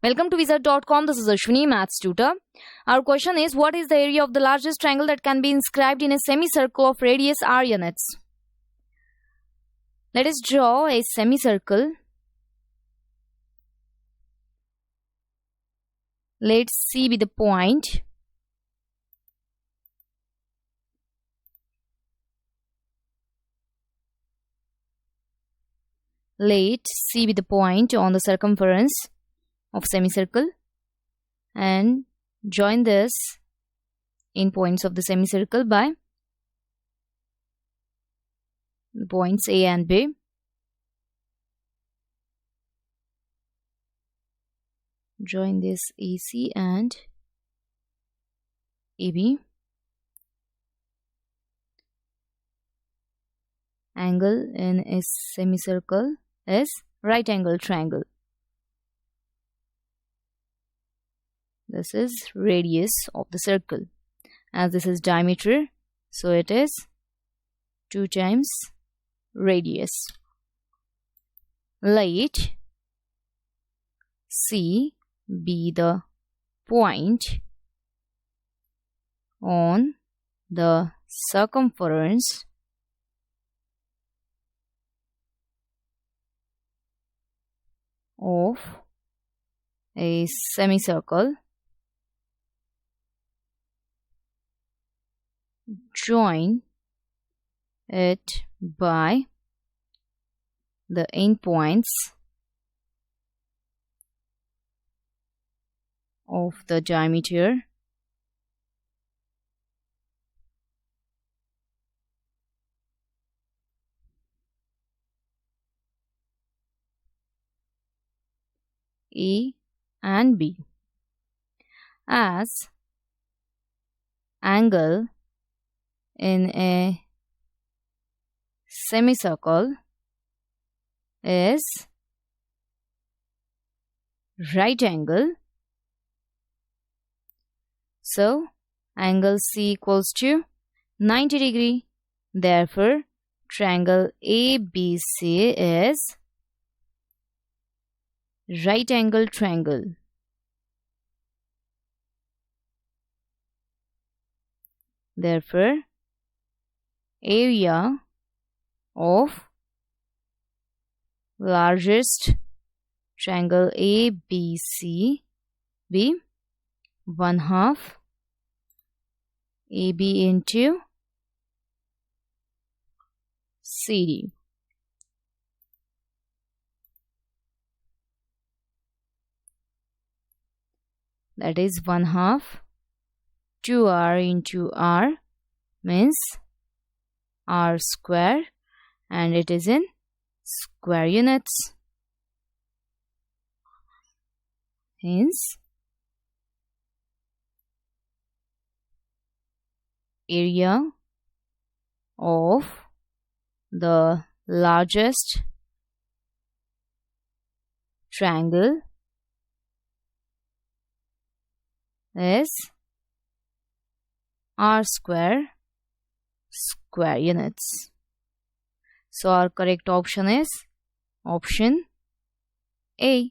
Welcome to Wizard.com. This is Ashwini, Maths tutor. Our question is, what is the area of the largest triangle that can be inscribed in a semicircle of radius r units? Let us draw a semicircle. Let C be the point. Let C be the point on the circumference of semicircle and join this in points of the semicircle by the points A and B. Join this AC and AB. Angle in a semicircle is right angle triangle. This is radius of the circle. As this is diameter, so it is 2 times radius. Let C be the point on the circumference of a semicircle. Join it by the endpoints of the diameter A and B. As angle in a semicircle is right angle, so angle C equals to 90 degree. Therefore, triangle ABC is right angle triangle. Therefore, area of largest triangle ABC be 1/2 AB into CD. That is 1/2 2r into r means r square, and it is in square units. Hence, area of the largest triangle is r square square units. So our correct option is option A.